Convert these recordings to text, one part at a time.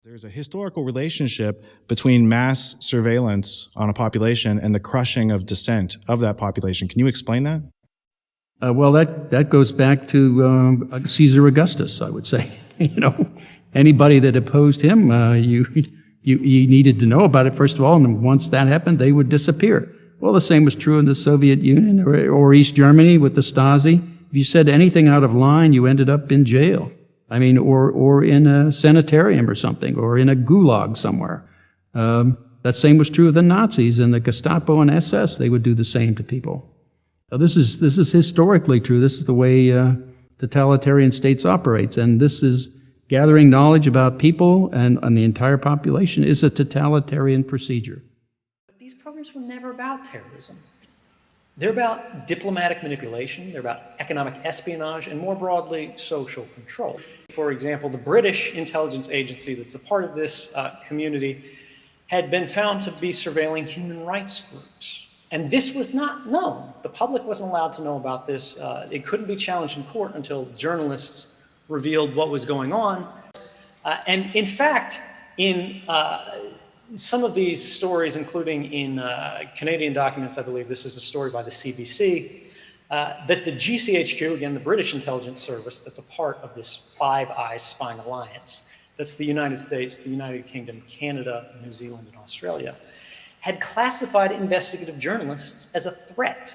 There's a historical relationship between mass surveillance on a population and the crushing of dissent of that population. Can you explain that? Well, that goes back to Caesar Augustus, I would say. Anybody that opposed him, you needed to know about it, first of all, and once that happened, they would disappear. Well, the same was true in the Soviet Union or East Germany with the Stasi. If you said anything out of line, you ended up in jail. Or in a sanitarium or something, or in a gulag somewhere. That same was true of the Nazis and the Gestapo and SS. They would do the same to people. Now, this is historically true. This is the way totalitarian states operate, and this is gathering knowledge about people and the entire population is a totalitarian procedure. But these programs were never about terrorism. They're about diplomatic manipulation, they're about economic espionage, and more broadly, social control. For example, the British intelligence agency that's a part of this community had been found to be surveilling human rights groups. And this was not known. The public wasn't allowed to know about this. It couldn't be challenged in court until journalists revealed what was going on. And in fact, in some of these stories, including in Canadian documents, I believe this is a story by the CBC, that the GCHQ, again, the British intelligence service, that's a part of this Five Eyes spying alliance, that's the United States, the United Kingdom, Canada, New Zealand, and Australia, had classified investigative journalists as a threat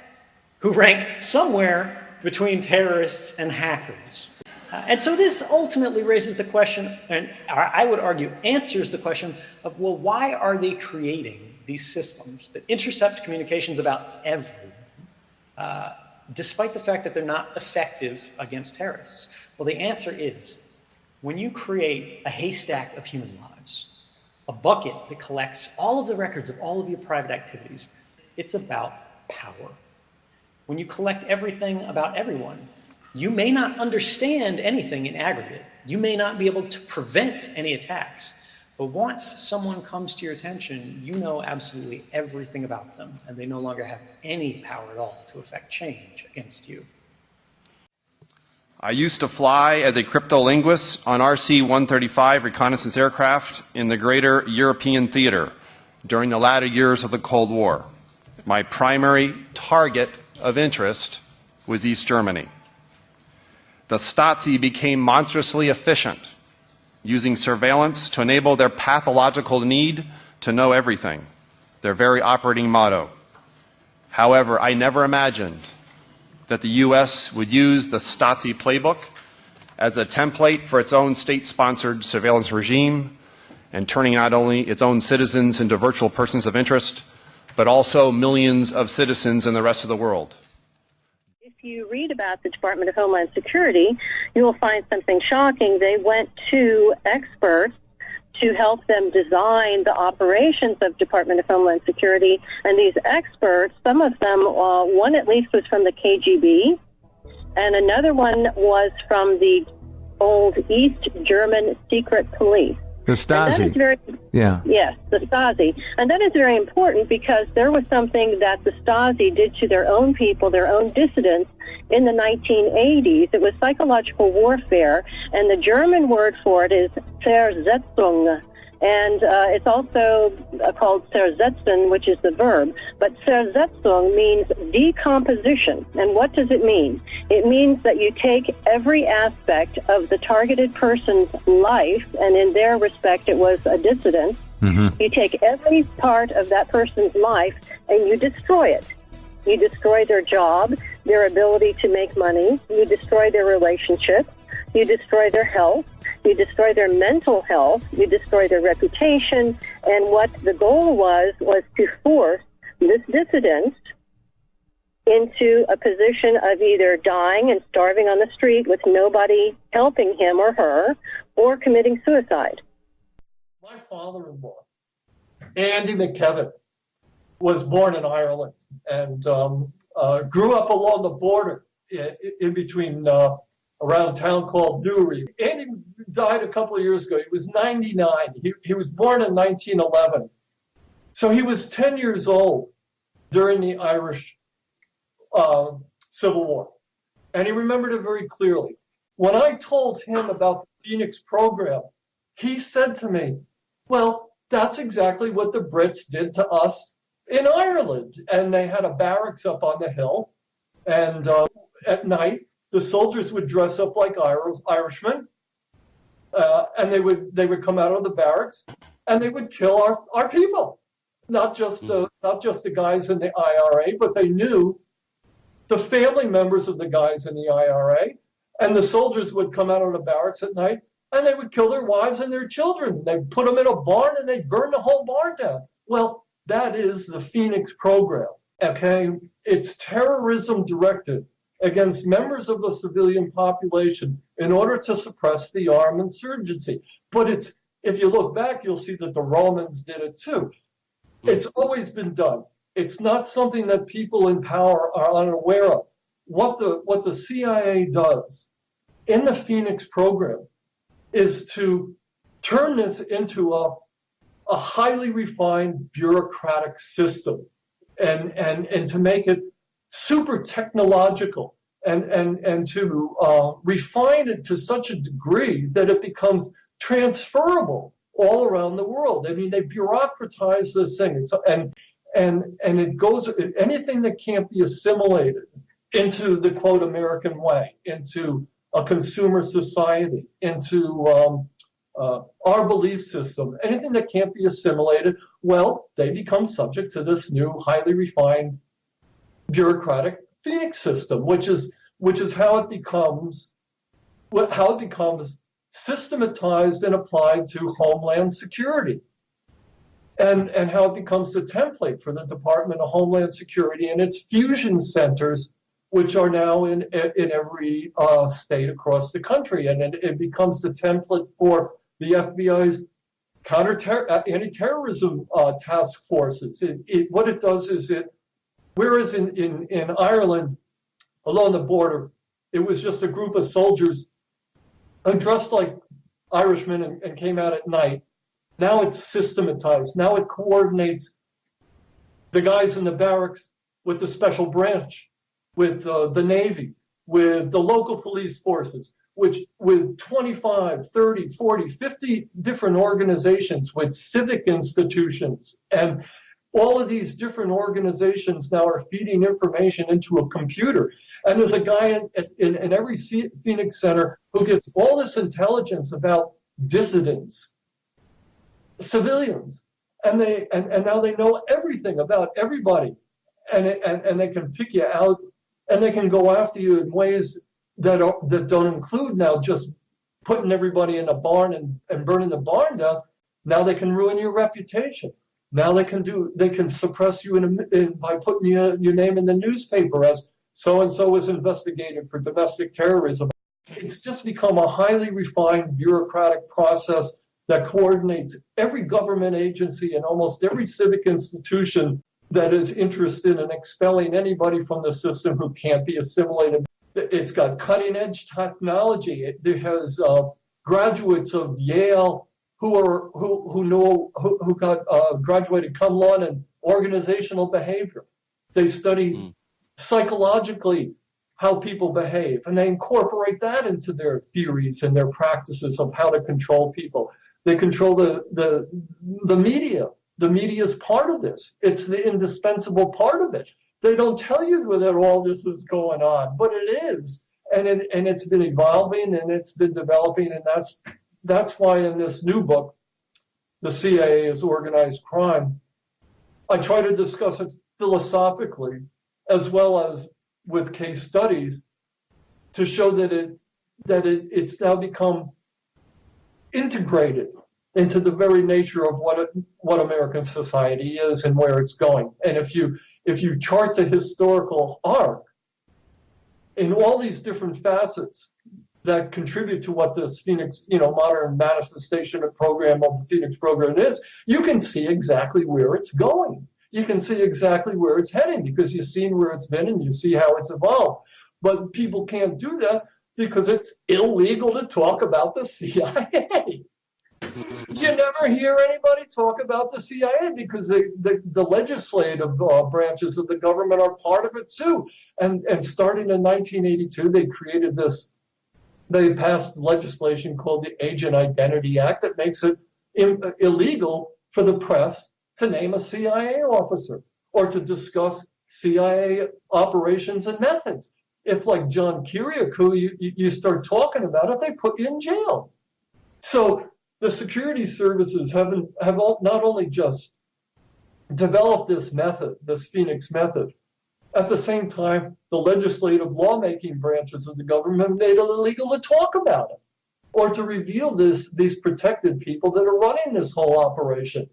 who rank somewhere between terrorists and hackers. And so this ultimately raises the question, and I would argue answers the question of, well, why are they creating these systems that intercept communications about everyone, despite the fact that they're not effective against terrorists? Well, the answer is, when you create a haystack of human lives, a bucket that collects all of the records of all of your private activities, it's about power. When you collect everything about everyone, you may not understand anything in aggregate. You may not be able to prevent any attacks. But once someone comes to your attention, you know absolutely everything about them, and they no longer have any power at all to affect change against you. I used to fly as a cryptolinguist on RC-135 reconnaissance aircraft in the greater European theater during the latter years of the Cold War. My primary target of interest was East Germany. The Stasi became monstrously efficient, using surveillance to enable their pathological need to know everything, their very operating motto. However, I never imagined that the U.S. would use the Stasi playbook as a template for its own state-sponsored surveillance regime and turning not only its own citizens into virtual persons of interest, but also millions of citizens in the rest of the world. If you read about the Department of Homeland Security, you will find something shocking. They went to experts to help them design the operations of Department of Homeland Security, and these experts, some of them, one at least was from the KGB, and another one was from the old East German secret police. The Stasi. Yes, the Stasi. And that is very important because there was something that the Stasi did to their own people, their own dissidents, in the 1980s. It was psychological warfare, and the German word for it is Zersetzung. And it's also called zersetzen, which is the verb. But zersetzung means decomposition. And what does it mean? It means that you take every aspect of the targeted person's life, and in their respect it was a dissident. Mm-hmm. You take every part of that person's life and you destroy it. You destroy their job, their ability to make money. You destroy their relationships. You destroy their health. You destroy their mental health. You destroy their reputation. And what the goal was to force this dissident into a position of either dying and starving on the street with nobody helping him or her, or committing suicide. My father-in-law, Andy McKevitt, was born in Ireland and grew up along the border in between around a town called Newry. Andy died a couple of years ago. He was 99. He was born in 1911. So he was 10 years old during the Irish Civil War. And he remembered it very clearly. When I told him about the Phoenix program, he said to me, well, that's exactly what the Brits did to us in Ireland. And they had a barracks up on the hill. And at night, the soldiers would dress up like Irishmen. And they would come out of the barracks and they would kill our people. Not just the guys in the IRA, but they knew the family members of the guys in the IRA. And the soldiers would come out of the barracks at night and they would kill their wives and their children. They'd put them in a barn and they'd burn the whole barn down. Well, that is the Phoenix program, okay? It's terrorism directed against members of the civilian population in order to suppress the armed insurgency. But if you look back, you'll see that the Romans did it too. It's always been done. It's not something that people in power are unaware of. What the CIA does in the Phoenix program is to turn this into a highly refined bureaucratic system and to make it super technological and to refine it to such a degree that it becomes transferable all around the world. I mean, they bureaucratize this thing, and it goes, anything that can't be assimilated into the quote American way, into a consumer society, into our belief system, anything that can't be assimilated, well, they become subject to this new highly refined bureaucratic Phoenix system, which is how it becomes systematized and applied to Homeland Security, and how it becomes the template for the Department of Homeland Security and its fusion centers, which are now in every state across the country, and it becomes the template for the FBI's anti-terrorism task forces. What it does is whereas in Ireland, along the border, it was just a group of soldiers who dressed like Irishmen and came out at night. Now it's systematized. Now it coordinates the guys in the barracks with the special branch, with the Navy, with the local police forces, with 25, 30, 40, 50 different organizations, with civic institutions. And all of these different organizations now are feeding information into a computer. And there's a guy in every Phoenix center who gets all this intelligence about dissidents, civilians, and now they know everything about everybody, and they can pick you out, and they can go after you in ways that don't include now just putting everybody in a barn and burning the barn down. Now they can ruin your reputation. Now they can suppress you by putting your name in the newspaper as so-and-so was investigated for domestic terrorism. It's just become a highly refined bureaucratic process that coordinates every government agency and almost every civic institution that is interested in expelling anybody from the system who can't be assimilated. It's got cutting-edge technology. It has graduates of Yale who got graduated cum laude in organizational behavior. They study psychologically how people behave, and they incorporate that into their theories and their practices of how to control people. They control the media. The media is part of this. It's the indispensable part of it. They don't tell you that all this is going on, but it is, and it's been evolving and it's been developing, and that's why in this new book, The CIA is Organized Crime, I try to discuss it philosophically as well as with case studies to show that it's now become integrated into the very nature of what American society is and where it's going. And if you chart the historical arc in all these different facets that contribute to what this Phoenix, modern manifestation of program of the Phoenix program is, you can see exactly where it's going. You can see exactly where it's heading because you've seen where it's been and you see how it's evolved. But people can't do that because it's illegal to talk about the CIA. You never hear anybody talk about the CIA because the legislative branches of the government are part of it too. And starting in 1982, they created this they passed legislation called the Agent Identity Act that makes it illegal for the press to name a CIA officer or to discuss CIA operations and methods. If, like John Kiriakou, you start talking about it, they put you in jail. So the security services have not only just developed this method, this Phoenix method, at the same time, the legislative lawmaking branches of the government made it illegal to talk about it or to reveal these protected people that are running this whole operation.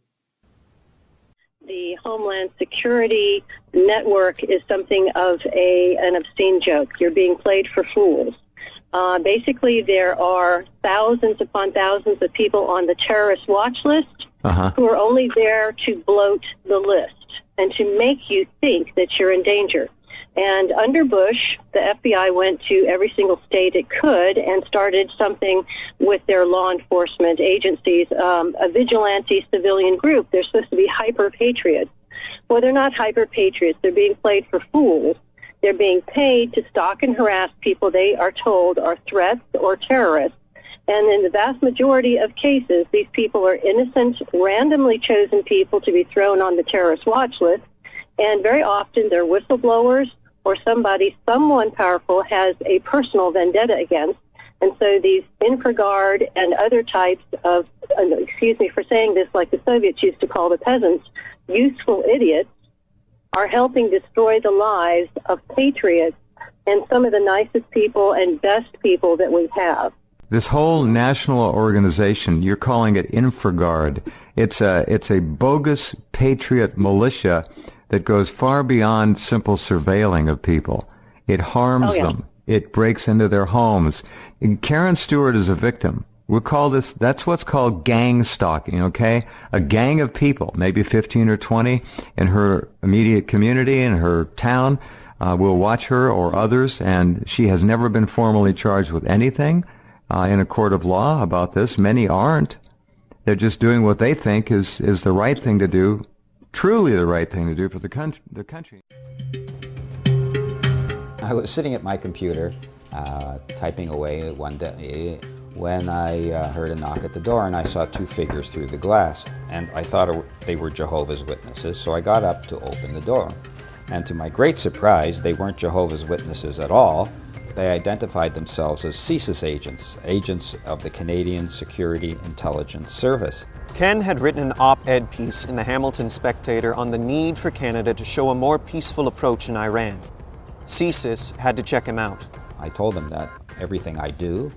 The Homeland Security Network is something of an obscene joke. You're being played for fools. Basically, there are thousands upon thousands of people on the terrorist watch list who are only there to bloat the list and to make you think that you're in danger. And under Bush, the FBI went to every single state it could and started something with their law enforcement agencies, a vigilante civilian group. They're supposed to be hyper-patriots. Well, they're not hyper-patriots. They're being played for fools. They're being paid to stalk and harass people they are told are threats or terrorists. And in the vast majority of cases, these people are innocent, randomly chosen people to be thrown on the terrorist watch list. And very often they're whistleblowers or someone powerful has a personal vendetta against. And so these infraguard and other types of, excuse me for saying this, like the Soviets used to call the peasants, useful idiots, are helping destroy the lives of patriots and some of the nicest people and best people that we have. This whole national organization, you're calling it InfraGard. It's a bogus patriot militia that goes far beyond simple surveilling of people. It harms them. It breaks into their homes. And Karen Stewart is a victim. We'll call this, that's what's called gang stalking, okay? A gang of people, maybe 15 or 20 in her immediate community, in her town, will watch her or others, and she has never been formally charged with anything in a court of law about this. Many aren't. They're just doing what they think is the right thing to do, truly the right thing to do for the country. I was sitting at my computer, typing away one day, when I heard a knock at the door, and I saw two figures through the glass, and I thought they were Jehovah's Witnesses, so I got up to open the door. And to my great surprise, they weren't Jehovah's Witnesses at all. They identified themselves as CSIS agents of the Canadian Security Intelligence Service. Ken had written an op-ed piece in the Hamilton Spectator on the need for Canada to show a more peaceful approach in Iran. CSIS had to check him out. I told them that everything I do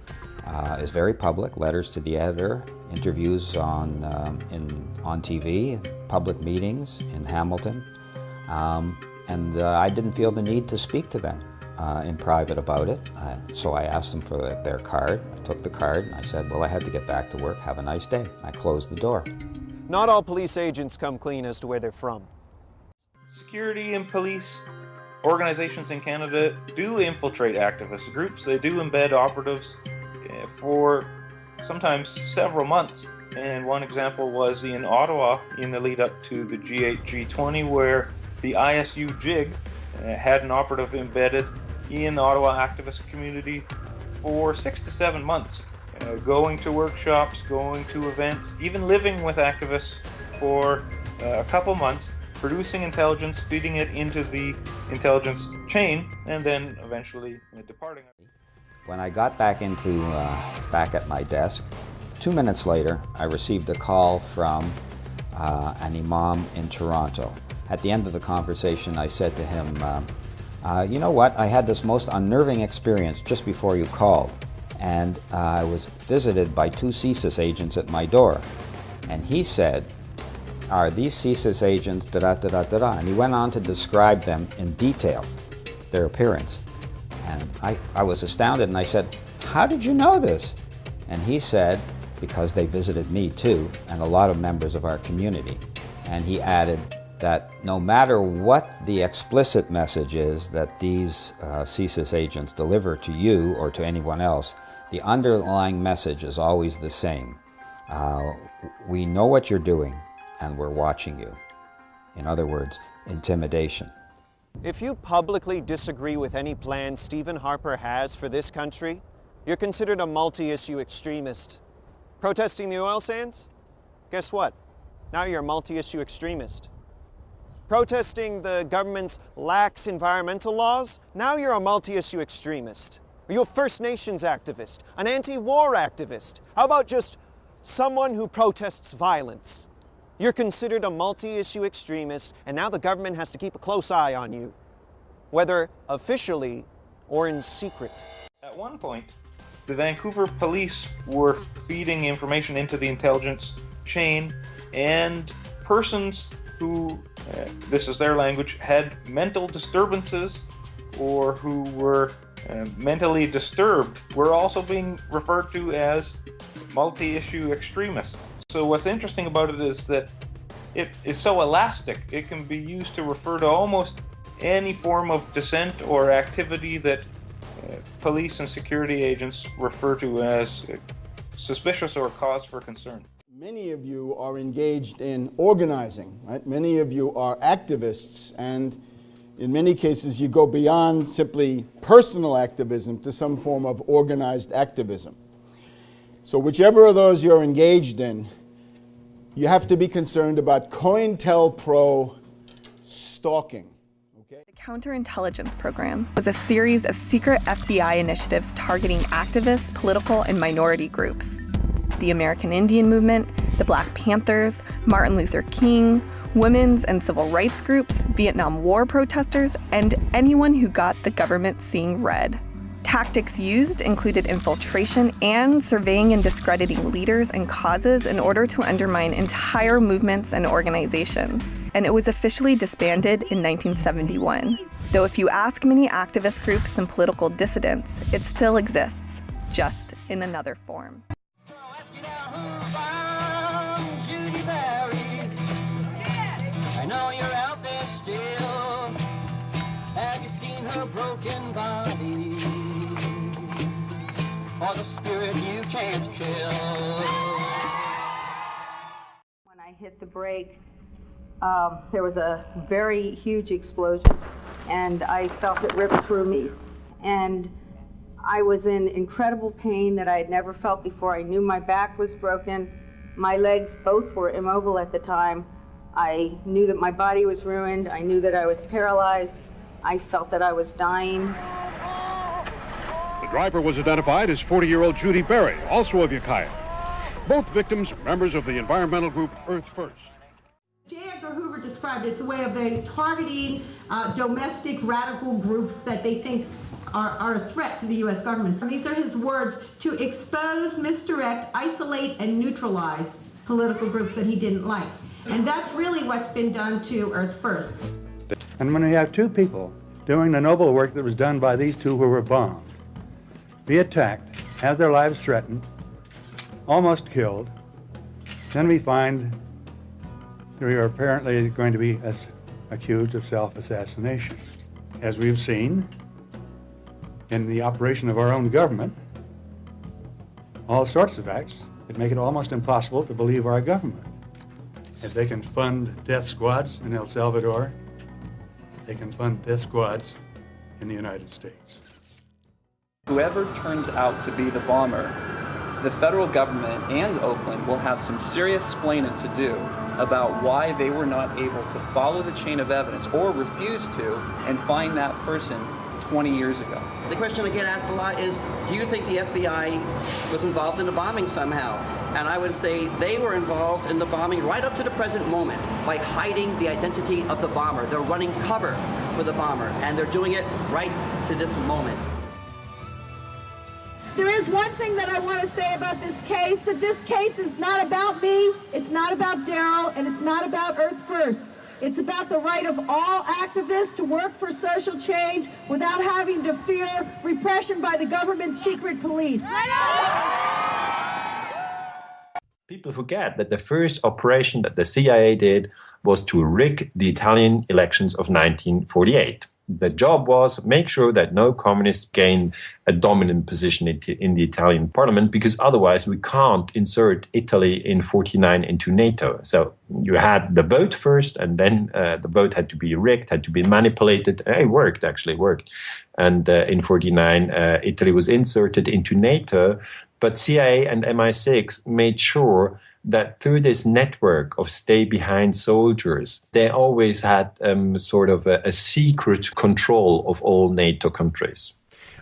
is very public, letters to the editor, interviews on TV, public meetings in Hamilton, and I didn't feel the need to speak to them in private about it. So I asked them for their card. I took the card and I said, well, I had to get back to work. Have a nice day. I closed the door. Not all police agents come clean as to where they're from. Security and police organizations in Canada do infiltrate activist groups. They do embed operatives for sometimes several months. And one example was in Ottawa in the lead up to the G8, G20, where the ISU JIG had an operative embedded in the Ottawa activist community for 6 to 7 months, going to workshops, going to events, even living with activists for a couple months, producing intelligence, feeding it into the intelligence chain, and then eventually departing. When I got back at my desk, 2 minutes later, I received a call from an imam in Toronto. At the end of the conversation, I said to him, you know what, I had this most unnerving experience just before you called, and I was visited by two CSIS agents at my door. And he said, are these CSIS agents da-da-da-da-da-da? And he went on to describe them in detail, their appearance. And I was astounded, and I said, how did you know this? And he said, because they visited me too, and a lot of members of our community. And he added that no matter what the explicit message is that these CSIS agents deliver to you or to anyone else, the underlying message is always the same. We know what you're doing, and we're watching you. In other words, intimidation. If you publicly disagree with any plan Stephen Harper has for this country, You're considered a multi-issue extremist. Protesting the oil sands? Guess what? Now you're a multi-issue extremist. Protesting the government's lax environmental laws? Now you're a multi-issue extremist. Are you a First Nations activist? An anti-war activist? How about just someone who protests violence? You're considered a multi-issue extremist, and now the government has to keep a close eye on you, whether officially or in secret. At one point, the Vancouver police were feeding information into the intelligence chain, and persons who, this is their language, had mental disturbances or who were mentally disturbed were also being referred to as multi-issue extremists. So what's interesting about it is that it is so elastic. It can be used to refer to almost any form of dissent or activity that police and security agents refer to as suspicious or cause for concern. Many of you are engaged in organizing, right? Many of you are activists, and in many cases you go beyond simply personal activism to some form of organized activism. So whichever of those you're engaged in, you have to be concerned about COINTELPRO stalking. Okay? The Counterintelligence Program was a series of secret FBI initiatives targeting activists, political, and minority groups. The American Indian Movement, the Black Panthers, Martin Luther King, women's and civil rights groups, Vietnam War protesters, and anyone who got the government seeing red. Tactics used included infiltration and surveying and discrediting leaders and causes in order to undermine entire movements and organizations. And it was officially disbanded in 1971. Though if you ask many activist groups and political dissidents, it still exists, just in another form. I know you're out there still. Have you seen her broken body? Or the spirit you can't kill? When I hit the brake, there was a very huge explosion, and I felt it rip through me. And I was in incredible pain that I had never felt before. I knew my back was broken. My legs both were immobile at the time. I knew that my body was ruined. I knew that I was paralyzed. I felt that I was dying. The driver was identified as 40-year-old Judy Berry, also of Ukiah. Both victims are members of the environmental group Earth First. J. Edgar Hoover described it as a way of they targeting domestic radical groups that they think are a threat to the U.S. government. So these are his words: to expose, misdirect, isolate, and neutralize political groups that he didn't like. And that's really what's been done to Earth First. And when we have two people doing the noble work that was done by these two who were bombed, be attacked, have their lives threatened, almost killed, then we find we are apparently going to be accused of self-assassination. As we've seen in the operation of our own government, all sorts of acts that make it almost impossible to believe our government. If they can fund death squads in El Salvador, they can fund death squads in the United States. Whoever turns out to be the bomber, the federal government and Oakland will have some serious explaining to do about why they were not able to follow the chain of evidence or refuse to and find that person 20 years ago. The question I get asked a lot is, do you think the FBI was involved in the bombing somehow? And I would say they were involved in the bombing right up to the present moment by hiding the identity of the bomber. They're running cover for the bomber, and they're doing it right to this moment. There is one thing that I want to say about this case, that this case is not about me, it's not about Daryl, and it's not about Earth First. It's about the right of all activists to work for social change without having to fear repression by the government's secret police. People forget that the first operation that the CIA did was to rig the Italian elections of 1948. The job was make sure that no communists gain a dominant position in the Italian parliament, because otherwise we can't insert Italy in 1949 into NATO. So you had the vote first, and then the vote had to be rigged, had to be manipulated. It worked, actually worked. And in 1949, Italy was inserted into NATO, but CIA and MI6 made sure that through this network of stay-behind soldiers, they always had sort of a secret control of all NATO countries.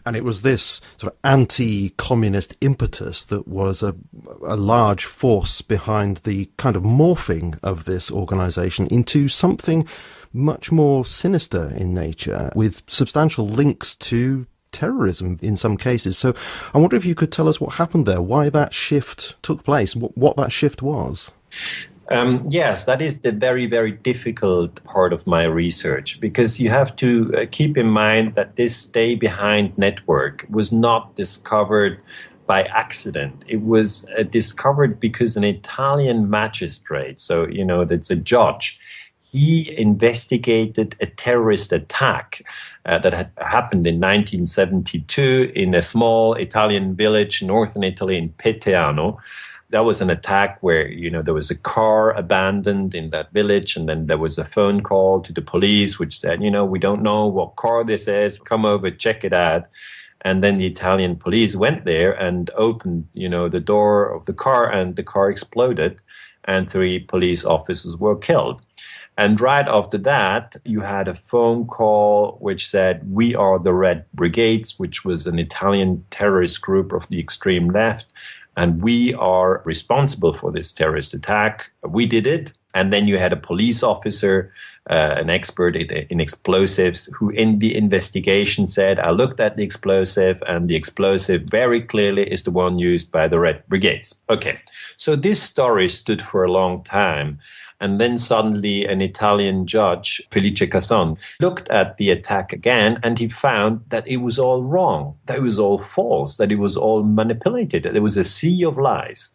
And it was this sort of anti-communist impetus that was a large force behind the kind of morphing of this organisation into something much more sinister in nature, with substantial links to terrorism in some cases. So I wonder if you could tell us what happened there, why that shift took place, what that shift was. Yes, that is the very, very difficult part of my research, because you have to keep in mind that this stay-behind network was not discovered by accident. It was discovered because an Italian magistrate, so, that's a judge, he investigated a terrorist attack that had happened in 1972 in a small Italian village, northern Italy, in Peteano. That was an attack where, there was a car abandoned in that village, and then there was a phone call to the police which said, we don't know what car this is, come over, check it out. And then the Italian police went there and opened, the door of the car, and the car exploded, and 3 police officers were killed. And right after that, you had a phone call which said, we are the Red Brigades, which was an Italian terrorist group of the extreme left, and we are responsible for this terrorist attack. We did it. And then you had a police officer, an expert in explosives, who in the investigation said, I looked at the explosive, and the explosive very clearly is the one used by the Red Brigades. Okay, so this story stood for a long time. And then suddenly an Italian judge, Felice Casson, looked at the attack again, and he found that it was all wrong, that it was all false, that it was all manipulated, that there was a sea of lies.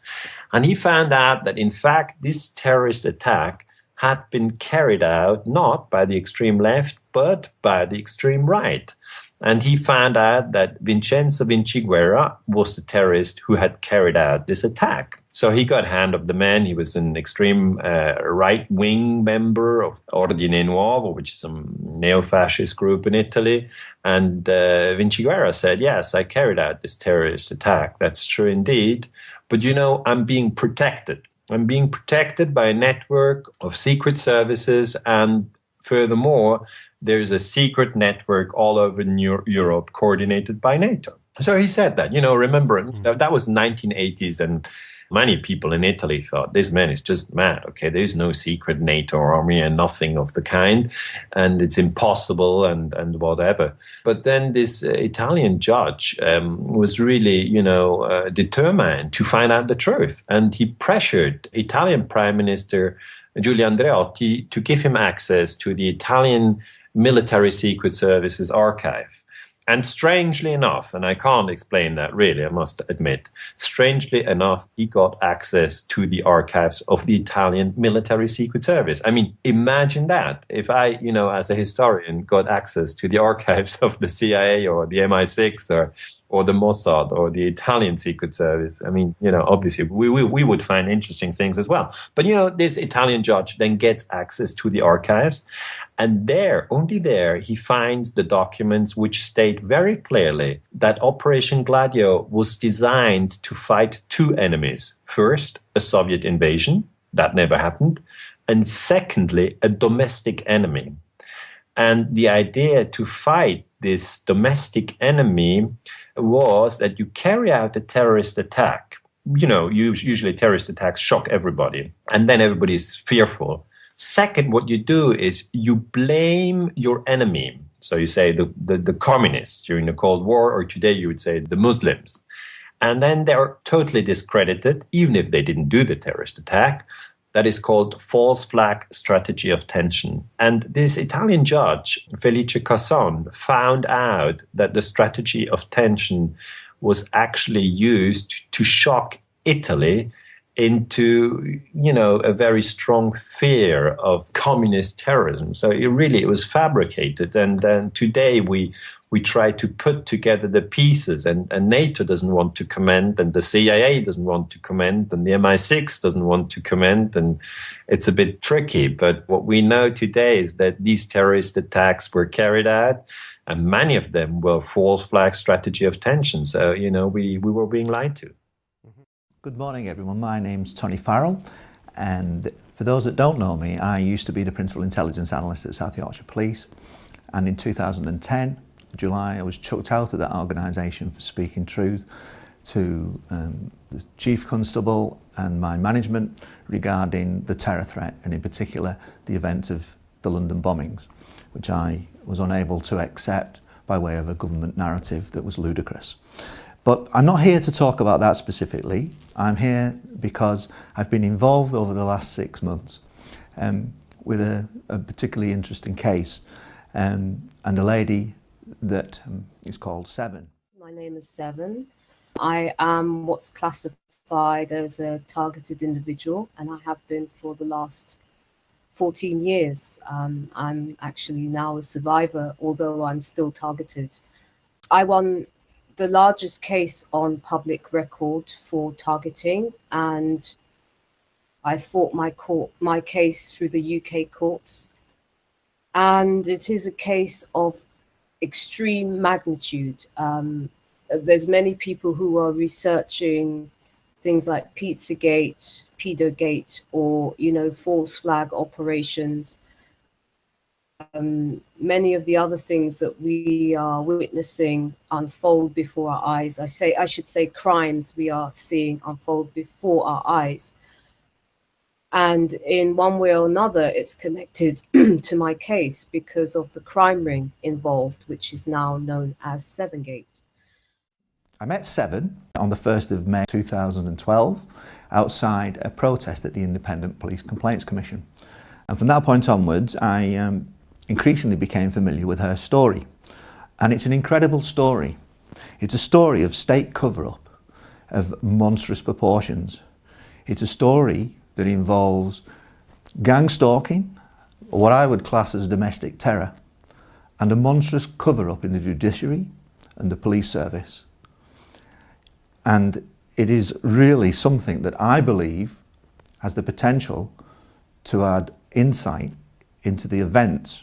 And he found out that, in fact, this terrorist attack had been carried out not by the extreme left, but by the extreme right. And he found out that Vincenzo Vinciguerra was the terrorist who had carried out this attack. So he got hand of the man. He was an extreme right-wing member of Ordine Nuovo, which is some neo-fascist group in Italy. And Vinciguerra said, yes, I carried out this terrorist attack. That's true indeed. But, I'm being protected. I'm being protected by a network of secret services. And furthermore, there's a secret network all over Europe coordinated by NATO. So he said that, remember, that was 1980s, and many people in Italy thought, this man is just mad. Okay, there's no secret NATO army and nothing of the kind, and it's impossible and whatever. But then this Italian judge was really, determined to find out the truth. And he pressured Italian Prime Minister Giulio Andreotti to give him access to the Italian Military Secret Services archive. And strangely enough, and I can't explain that really, I must admit, strangely enough, he got access to the archives of the Italian Military Secret Service. I mean, imagine that. If I, as a historian, got access to the archives of the CIA or the MI6 or the Mossad or the Italian Secret Service, I mean, obviously we would find interesting things as well. But, this Italian judge then gets access to the archives. And there, only there, he finds the documents which state very clearly that Operation Gladio was designed to fight 2 enemies. First, a Soviet invasion. That never happened. And secondly, a domestic enemy. And the idea to fight this domestic enemy was that you carry out a terrorist attack. Usually terrorist attacks shock everybody, and then everybody's fearful. Second, what you do is you blame your enemy. So you say the communists during the Cold War, or today you would say the Muslims. And then they're totally discredited, even if they didn't do the terrorist attack. That is called false flag strategy of tension. And this Italian judge, Felice Casson, found out that the strategy of tension was actually used to shock Italy into, a very strong fear of communist terrorism. So it was fabricated. And then today we try to put together the pieces, and NATO doesn't want to comment, and the CIA doesn't want to comment, and the MI6 doesn't want to comment, and it's a bit tricky. But what we know today is that these terrorist attacks were carried out, and many of them were false flag strategy of tension. So, we were being lied to. Good morning, everyone. My name's Tony Farrell, and for those that don't know me, I used to be the Principal Intelligence Analyst at South Yorkshire Police, and in 2010, July, I was chucked out of that organisation for speaking truth to the Chief Constable and my management regarding the terror threat, and in particular the event of the London bombings, which I was unable to accept by way of a government narrative that was ludicrous. But I'm not here to talk about that specifically. I'm here because I've been involved over the last 6 months with a particularly interesting case, and a lady that is called Seven. My name is Seven. I am what's classified as a targeted individual, and I have been for the last 14 years. I'm actually now a survivor, although I'm still targeted. I won the largest case on public record for targeting, and I fought my case through the UK courts. And it is a case of extreme magnitude. There's many people who are researching things like Pizzagate, Pedogate, or false flag operations. Many of the other things that we are witnessing unfold before our eyes. I should say crimes we are seeing unfold before our eyes. And in one way or another, it's connected to my case because of the crime ring involved, which is now known as Sevengate. I met Seven on the 1st of May 2012 outside a protest at the Independent Police Complaints Commission. And from that point onwards, I increasingly became familiar with her story. And it's an incredible story. It's a story of state cover-up of monstrous proportions. It's a story that involves gang stalking, what I would class as domestic terror, and a monstrous cover-up in the judiciary and the police service. And it is really something that I believe has the potential to add insight into the events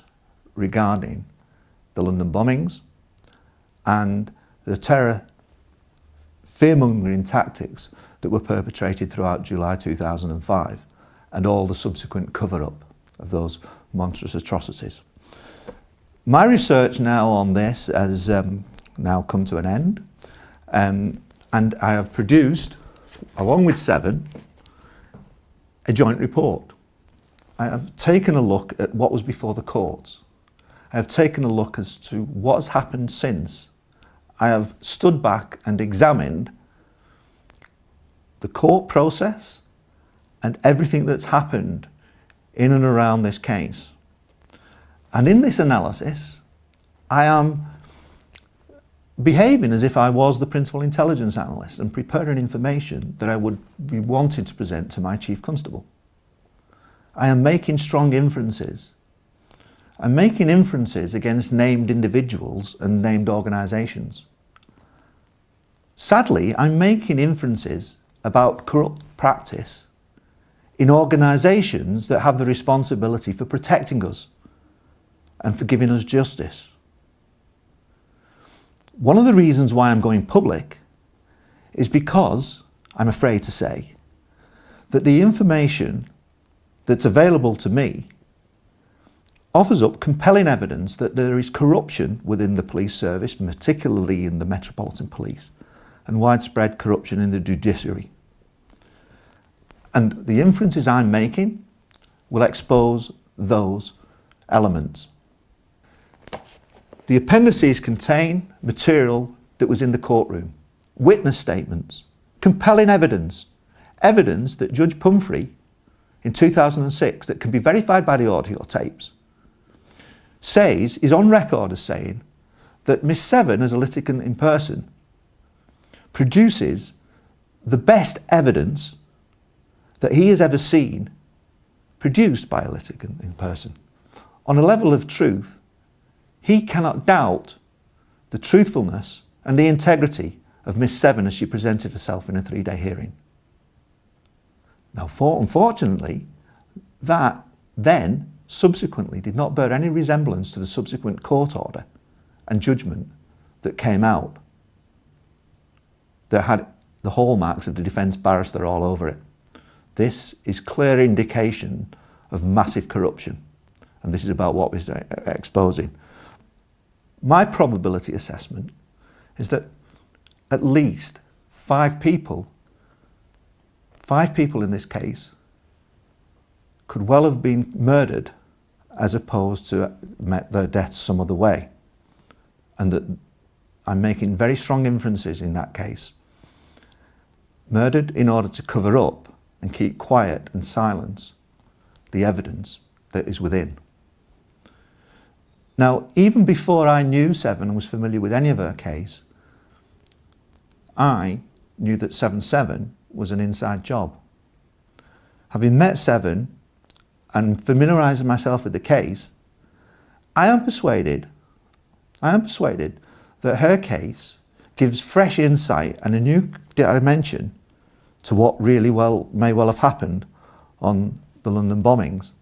regarding the London bombings and the terror fear-mongering tactics that were perpetrated throughout July 2005 and all the subsequent cover-up of those monstrous atrocities. My research now on this has now come to an end, and I have produced, along with Seven, a joint report. I have taken a look at what was before the courts. I have taken a look as to what has happened since. I have stood back and examined the court process and everything that's happened in and around this case. And in this analysis, I am behaving as if I was the principal intelligence analyst and preparing information that I would be wanting to present to my chief constable. I am making strong inferences. I'm making inferences against named individuals and named organisations. Sadly, I'm making inferences about corrupt practice in organisations that have the responsibility for protecting us and for giving us justice. One of the reasons why I'm going public is because, I'm afraid to say, that the information that's available to me offers up compelling evidence that there is corruption within the police service, particularly in the Metropolitan Police, and widespread corruption in the judiciary. And the inferences I'm making will expose those elements. The appendices contain material that was in the courtroom, witness statements, compelling evidence, evidence that Judge Pumphrey in 2006, that can be verified by the audio tapes, is on record as saying that Miss Seven, as a litigant in person, produces the best evidence that he has ever seen produced by a litigant in person. On a level of truth, he cannot doubt the truthfulness and the integrity of Miss Seven as she presented herself in a 3-day hearing. Now, unfortunately, that then subsequently did not bear any resemblance to the subsequent court order and judgment that came out that had the hallmarks of the defence barrister all over it. This is clear indication of massive corruption, and this is about what we're exposing. My probability assessment is that at least 5 people in this case could well have been murdered as opposed to met their deaths some other way, and that I'm making very strong inferences in that case. Murdered in order to cover up and keep quiet and silence the evidence that is within. Now, even before I knew Seven and was familiar with any of her case, I knew that 7-7 was an inside job. Having met Seven and familiarising myself with the case, I am persuaded that her case gives fresh insight and a new dimension to what really may well have happened on the London bombings.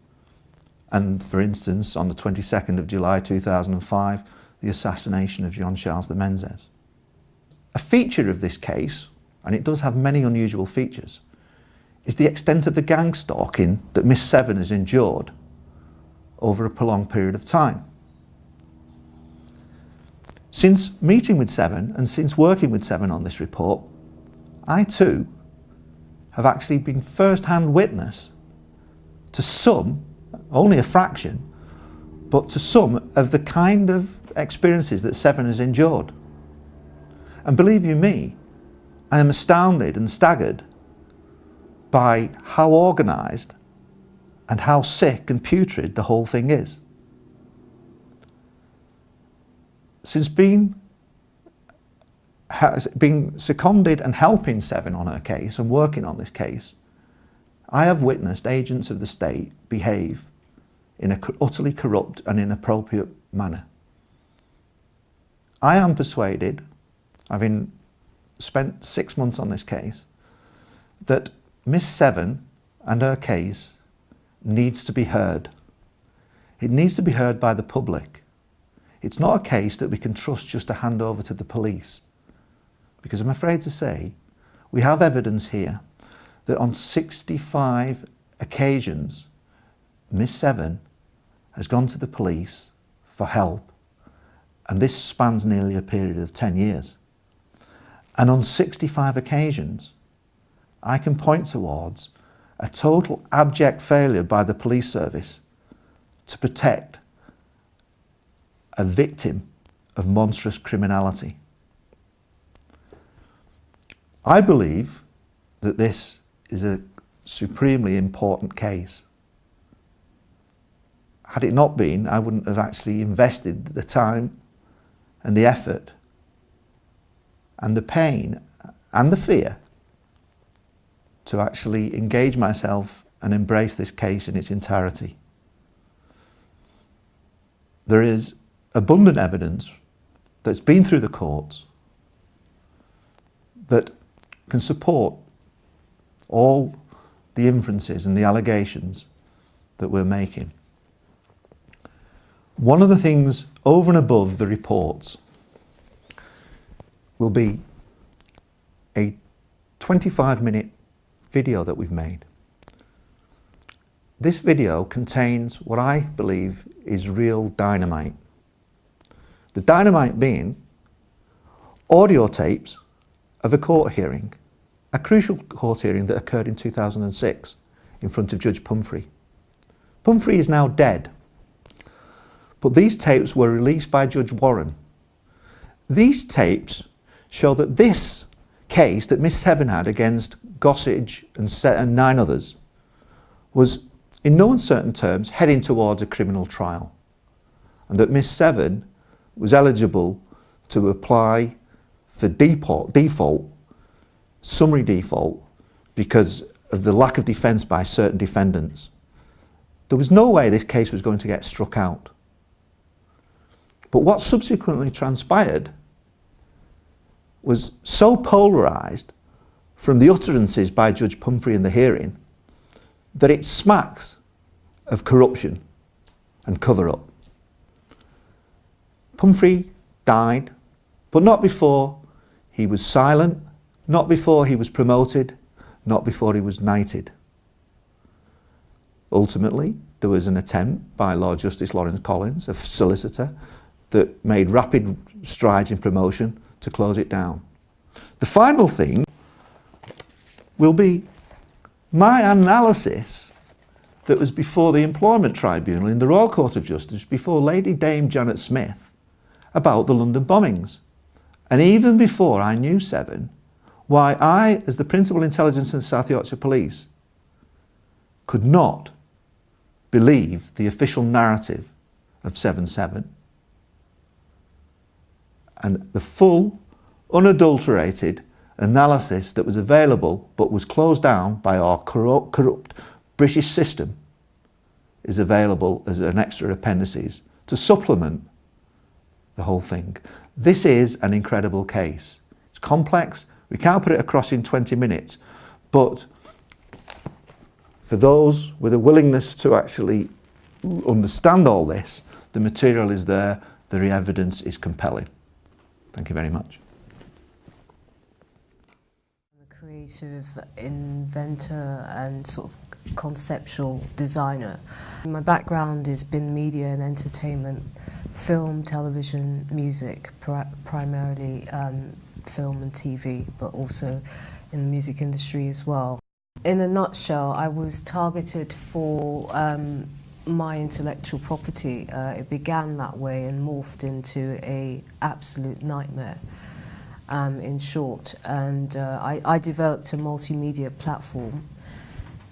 And, for instance, on the 22nd of July 2005, the assassination of Jean-Charles de Menezes. A feature of this case, and it does have many unusual features, is the extent of the gang stalking that Miss Seven has endured over a prolonged period of time. Since meeting with Seven and since working with Seven on this report, I too have actually been first-hand witness to some, only a fraction, but to some of the kind of experiences that Seven has endured. And believe you me, I am astounded and staggered by how organised and how sick and putrid the whole thing is. Since being seconded and helping Seven on her case and working on this case, I have witnessed agents of the state behave in an utterly corrupt and inappropriate manner. I am persuaded, having spent 6 months on this case, that Miss Seven and her case needs to be heard. It needs to be heard by the public. It's not a case that we can trust just to hand over to the police, because I'm afraid to say we have evidence here that on 65 occasions Miss Seven has gone to the police for help, and this spans nearly a period of 10 years. And on 65 occasions I can point towards a total abject failure by the police service to protect a victim of monstrous criminality. I believe that this is a supremely important case. Had it not been, I wouldn't have actually invested the time and the effort and the pain and the fear to actually engage myself and embrace this case in its entirety. There is abundant evidence that's been through the courts that can support all the inferences and the allegations that we're making. One of the things over and above the reports will be a 25-minute video that we've made. This video contains what I believe is real dynamite. The dynamite being audio tapes of a court hearing, a crucial court hearing that occurred in 2006 in front of Judge Pumphrey. Pumphrey is now dead, but these tapes were released by Judge Warren. These tapes show that this case that Miss Seven had against Gossage and 9 others was, in no uncertain terms, heading towards a criminal trial, and that Miss Seven was eligible to apply for default, summary default, because of the lack of defence by certain defendants, there was no way this case was going to get struck out. But what subsequently transpired was so polarised from the utterances by Judge Pumphrey in the hearing that it smacks of corruption and cover-up. Pumphrey died, but not before he was silent, not before he was promoted, not before he was knighted. Ultimately, there was an attempt by Lord Justice Lawrence Collins, a solicitor, that made rapid strides in promotion to close it down. The final thing will be my analysis that was before the Employment Tribunal in the Royal Court of Justice, before Lady Dame Janet Smith, about the London bombings. And even before I knew Seven, why I, as the Principal Intelligence in South Yorkshire Police, could not believe the official narrative of 7/7 and the full, unadulterated analysis that was available but was closed down by our corrupt British system is available as an extra appendices to supplement the whole thing. This is an incredible case. It's complex. We can't put it across in 20 minutes, but for those with a willingness to actually understand all this, the material is there, the evidence is compelling. Thank you very much. I'm a creative inventor and sort of conceptual designer. My background has been media and entertainment, film, television, music, primarily film and TV, but also in the music industry as well. In a nutshell, I was targeted for my intellectual property. It began that way and morphed into an absolute nightmare, in short. And I developed a multimedia platform,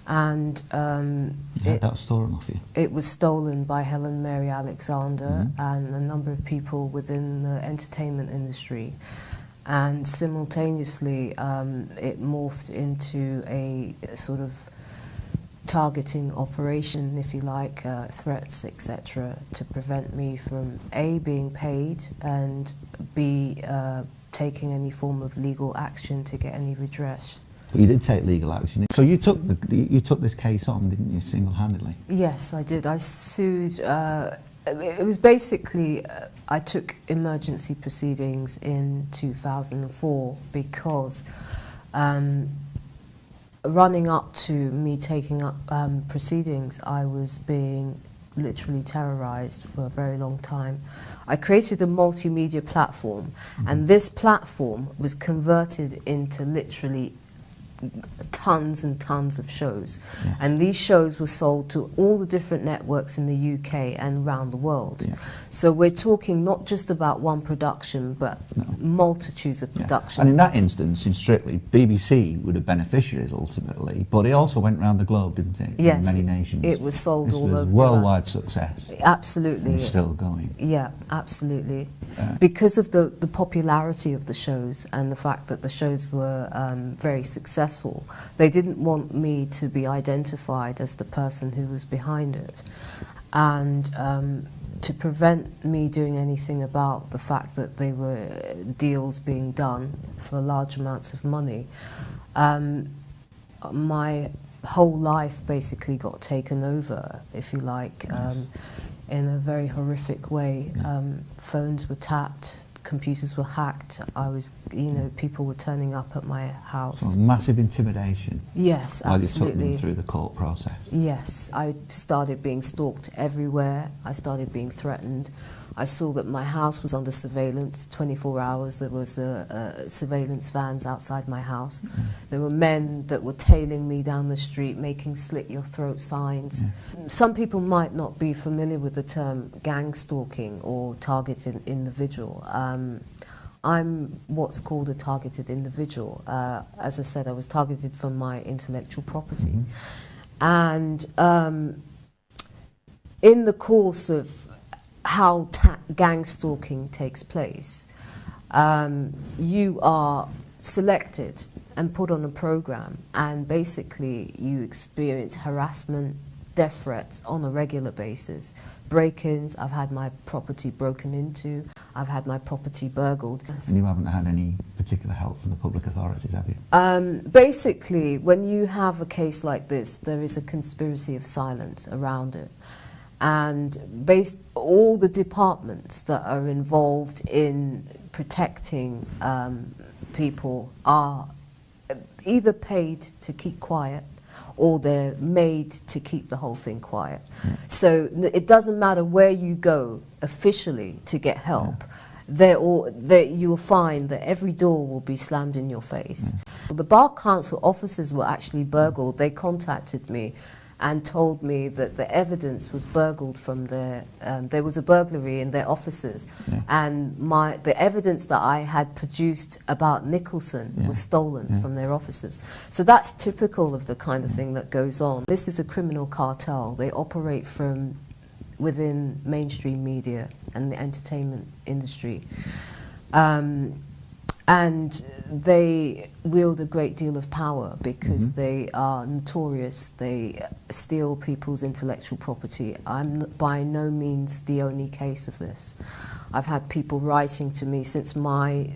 and that was stolen off you? It was stolen by Helen Mary Alexander and a number of people within the entertainment industry. And simultaneously, it morphed into a sort of targeting operation, if you like, threats, etc., to prevent me from A, being paid, and B, taking any form of legal action to get any redress. But you did take legal action. So you took this case on, didn't you, single-handedly? Yes, I did. I sued. It was basically, I took emergency proceedings in 2004 because running up to me taking up proceedings, I was being literally terrorized for a very long time. I created a multimedia platform, and this platform was converted into literally tons and tons of shows, and these shows were sold to all the different networks in the UK and around the world. So we're talking not just about one production, but multitudes of productions. And in that instance, in Strictly, BBC were the beneficiaries ultimately, but it also went around the globe, didn't it? Yes, in many nations. it was sold all over. This was worldwide success. Absolutely. And it's still going. Yeah, absolutely. Because of the popularity of the shows and the fact that the shows were very successful, they didn't want me to be identified as the person who was behind it. And to prevent me doing anything about the fact that they were deals being done for large amounts of money, my whole life basically got taken over, if you like, in a very horrific way. Phones were tapped, computers were hacked. I was, people were turning up at my house. So massive intimidation. Yes, while absolutely. you took them through the court process. Yes, I started being stalked everywhere. I started being threatened. I saw that my house was under surveillance 24 hours. There was surveillance vans outside my house. There were men that were tailing me down the street, making slit your throat signs. Some people might not be familiar with the term gang stalking or targeted individual. I'm what's called a targeted individual. As I said, I was targeted for my intellectual property. And in the course of how gang stalking takes place, you are selected and put on a program, and basically you experience harassment, death threats on a regular basis, break-ins. I've had my property broken into, I've had my property burgled. And you haven't had any particular help from the public authorities, have you? Basically, when you have a case like this, there is a conspiracy of silence around it. And all the departments that are involved in protecting people are either paid to keep quiet or they're made to keep the whole thing quiet. So it doesn't matter where you go officially to get help, you'll find that every door will be slammed in your face. The Bar Council offices were actually burgled. They contacted me and told me that the evidence was burgled from their, there was a burglary in their offices, and the evidence that I had produced about Nicholson was stolen from their offices. So that's typical of the kind of thing that goes on. This is a criminal cartel. They operate from within mainstream media and the entertainment industry. And they wield a great deal of power because they are notorious. They steal people's intellectual property. I'm by no means the only case of this. I've had people writing to me since my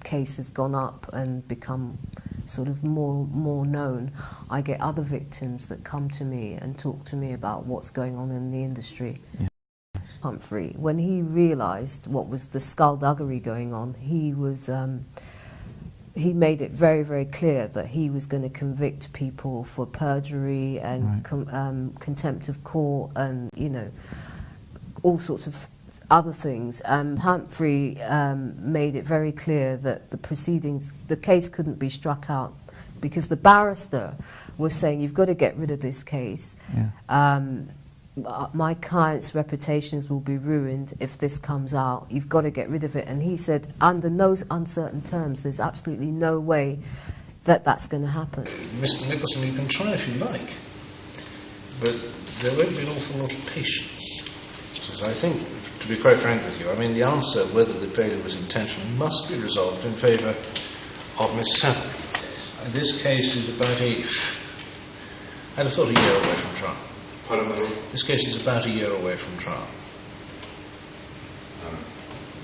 case has gone up and become sort of more known. I get other victims that come to me and talk to me about what's going on in the industry. Humphrey, when he realised what was the skullduggery going on, he made it very, very clear that he was going to convict people for perjury and contempt of court and, you know, all sorts of other things. Humphrey made it very clear that the proceedings, the case couldn't be struck out because the barrister was saying, you've got to get rid of this case. My client's reputations will be ruined if this comes out. You've got to get rid of it. And he said, under no uncertain terms, there's absolutely no way that that's going to happen. Mr. Nicholson, you can try if you like, but there won't be an awful lot of patience. So I think, to be quite frank with you, I mean, the answer whether the failure was intentional must be resolved in favour of Miss Seven. This case is about I'd have thought a year away from trial. This case is about a year away from trial.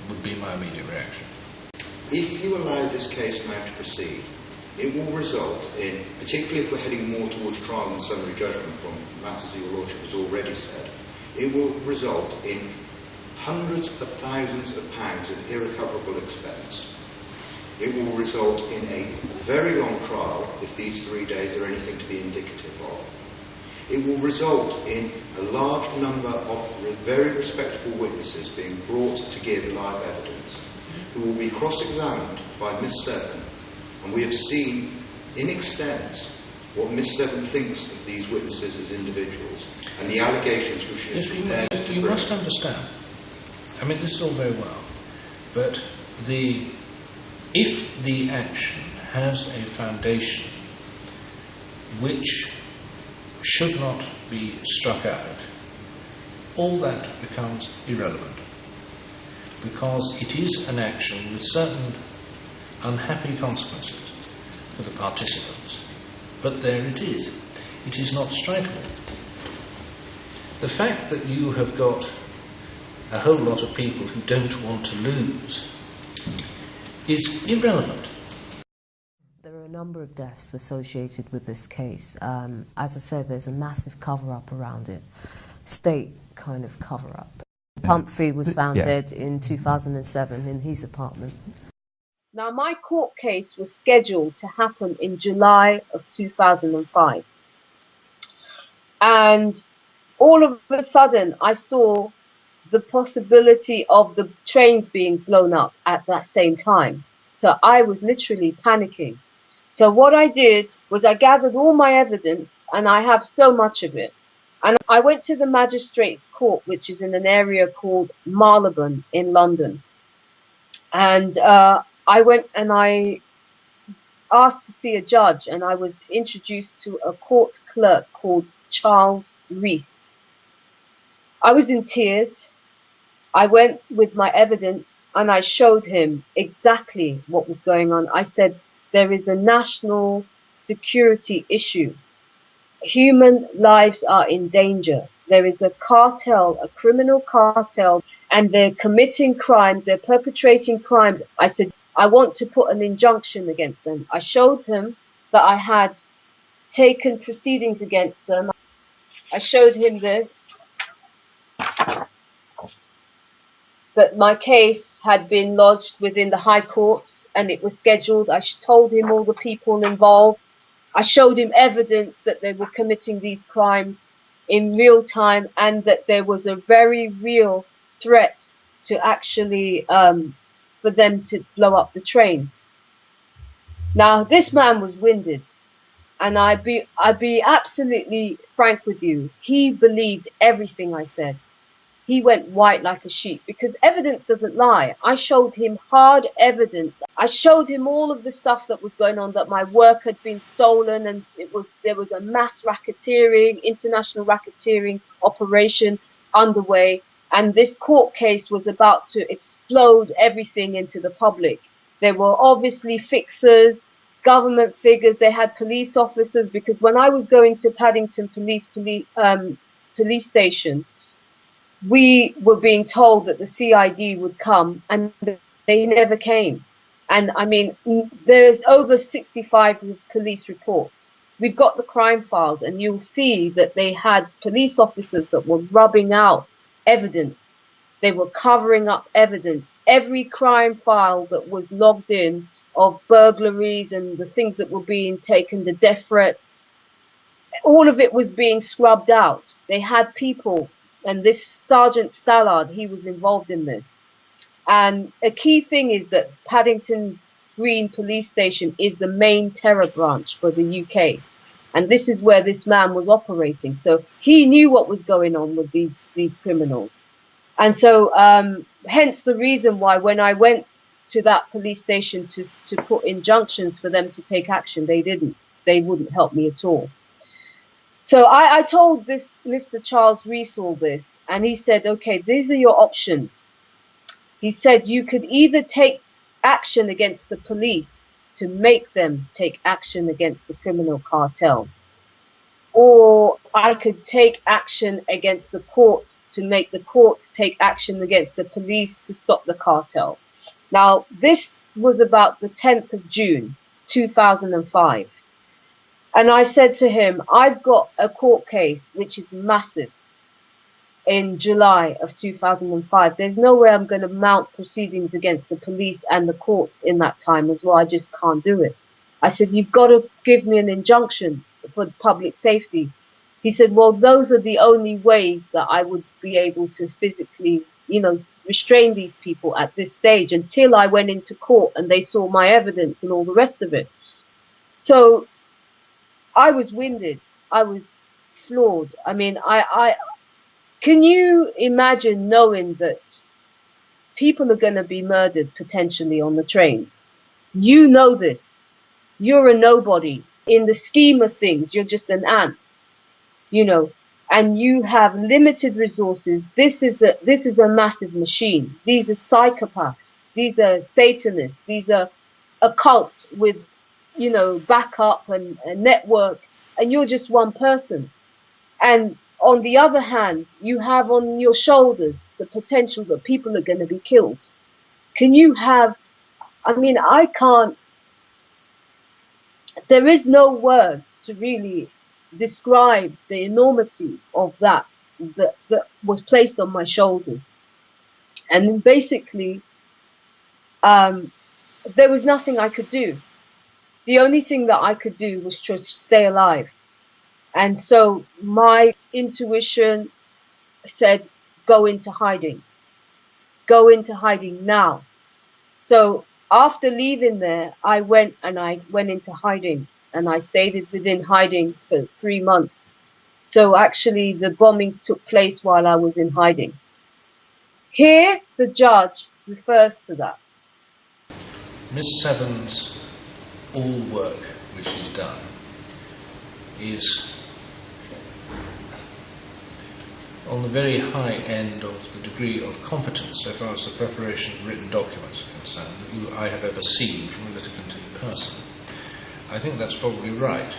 Would be my immediate reaction. If you allow this case now to proceed, it will result in, particularly if we're heading more towards trial and summary judgment from matters that your Lordship has already said, it will result in hundreds of thousands of pounds of irrecoverable expense. It will result in a very long trial, if these 3 days are anything to be indicative of. It will result in a large number of very respectable witnesses being brought to give live evidence, who will be cross-examined by Miss Seven, and we have seen in extent what Miss Seven thinks of these witnesses as individuals, and the allegations which she has prepared to bring. You must understand, I mean, this is all very well, but if the action has a foundation which should not be struck out, all that becomes irrelevant, because it is an action with certain unhappy consequences for the participants. But there it is. It is not strikable. The fact that you have got a whole lot of people who don't want to lose is irrelevant. There are a number of deaths associated with this case. As I said, there's a massive cover-up around it. State kind of cover-up. Humphrey was found dead in 2007 in his apartment. Now, my court case was scheduled to happen in July of 2005. And all of a sudden, I saw the possibility of the trains being blown up at that same time. So I was literally panicking. So what I did was I gathered all my evidence, and I have so much of it. And I went to the Magistrates' Court, which is in an area called Marylebone in London. And I went and I asked to see a judge, and I was introduced to a court clerk called Charles Rees. I was in tears. I went with my evidence and I showed him exactly what was going on. I said, there is a national security issue. Human lives are in danger. There is a cartel, a criminal cartel, and they're committing crimes, they're perpetrating crimes. I said, I want to put an injunction against them. I showed him that I had taken proceedings against them. I showed him this, that my case had been lodged within the High Court and it was scheduled. I told him all the people involved. I showed him evidence that they were committing these crimes in real time and that there was a very real threat to actually for them to blow up the trains. Now, this man was winded, and I'd be absolutely frank with you. He believed everything I said. He went white like a sheet because evidence doesn't lie. I showed him hard evidence. I showed him all of the stuff that was going on, that my work had been stolen and there was a mass racketeering, international racketeering operation underway. And this court case was about to explode everything into the public. There were obviously fixers, government figures. They had police officers, because when I was going to Paddington police station, we were being told that the CID would come, and they never came. And I mean, there's over 65 police reports. We've got the crime files, and you'll see that they had police officers that were rubbing out evidence. They were covering up evidence. Every crime file that was logged in of burglaries and the things that were being taken, the death threats, all of it was being scrubbed out. They had people, and this Sergeant Stallard, he was involved in this. And a key thing is that Paddington Green Police Station is the main terror branch for the UK. And this is where this man was operating. So he knew what was going on with these criminals. And so hence the reason why when I went to that police station to put injunctions for them to take action, they didn't. They wouldn't help me at all. So I told this Mr. Charles Rees all this, and he said, okay, these are your options. He said you could either take action against the police to make them take action against the criminal cartel, or I could take action against the courts to make the courts take action against the police to stop the cartel. Now, this was about the 10th of June, 2005. And I said to him, I've got a court case which is massive in July of 2005. There's no way I'm going to mount proceedings against the police and the courts in that time as well. I just can't do it. I said, you've got to give me an injunction for public safety. He said, well, those are the only ways that I would be able to physically, restrain these people at this stage until I went into court and they saw my evidence and all the rest of it. So I was winded. I was floored. I mean, can you imagine knowing that people are going to be murdered potentially on the trains? You know this. You're a nobody. In the scheme of things, you're just an ant, and you have limited resources. This is a massive machine. These are psychopaths. These are Satanists. These are a cult with, backup and a network, and you're just one person. And on the other hand, you have on your shoulders the potential that people are going to be killed. I can't, there is no words to really describe the enormity of that was placed on my shoulders. And basically, there was nothing I could do. The only thing that I could do was to stay alive. And so my intuition said, go into hiding. Go into hiding now. So after leaving there, I went into hiding, and I stayed within hiding for 3 months. So actually the bombings took place while I was in hiding. Here, the judge refers to that. Miss Seven's all work which she's done is on the very high end of the degree of competence so far as the preparation of written documents are concerned that I have ever seen from a litigant in person. I think that's probably right.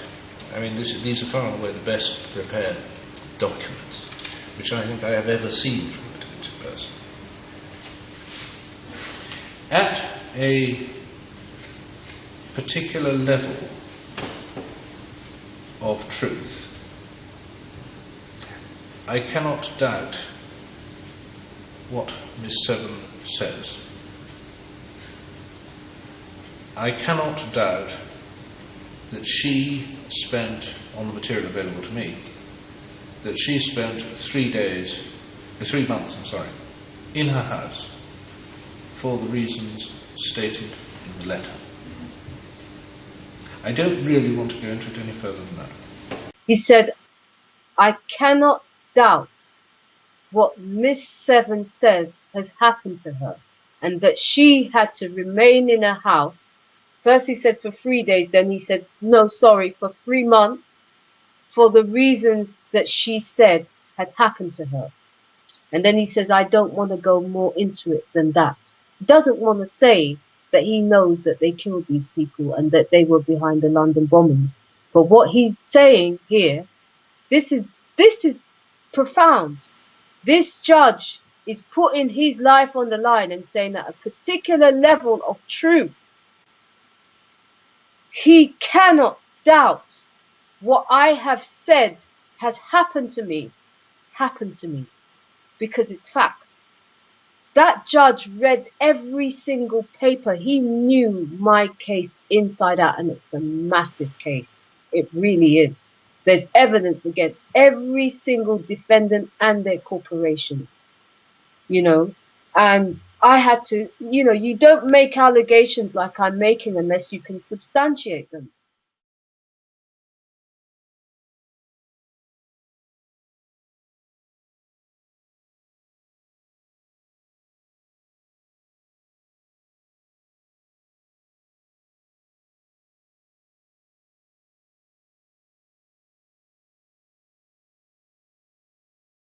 I mean, these are far and away the best prepared documents which I think I have ever seen from a convicted person. At a particular level of truth, I cannot doubt what Miss Seven says. I cannot doubt that she spent, on the material available to me, that she spent 3 months, in her house for the reasons stated in the letter. I don't really want to go into it any further than that. He said, I cannot doubt what Miss Seven says has happened to her, and that she had to remain in her house. First he said for 3 days, then he said, no, sorry, for 3 months, for the reasons that she said had happened to her. And then he says, I don't want to go more into it than that. He doesn't want to say that he knows that they killed these people and that they were behind the London bombings. But what he's saying here, this is profound. This judge is putting his life on the line and saying that a particular level of truth, he cannot doubt what I have said has happened to me, because it's facts. That judge read every single paper. He knew my case inside out, and it's a massive case. It really is. There's evidence against every single defendant and their corporations, and I had to, you don't make allegations like I'm making unless you can substantiate them.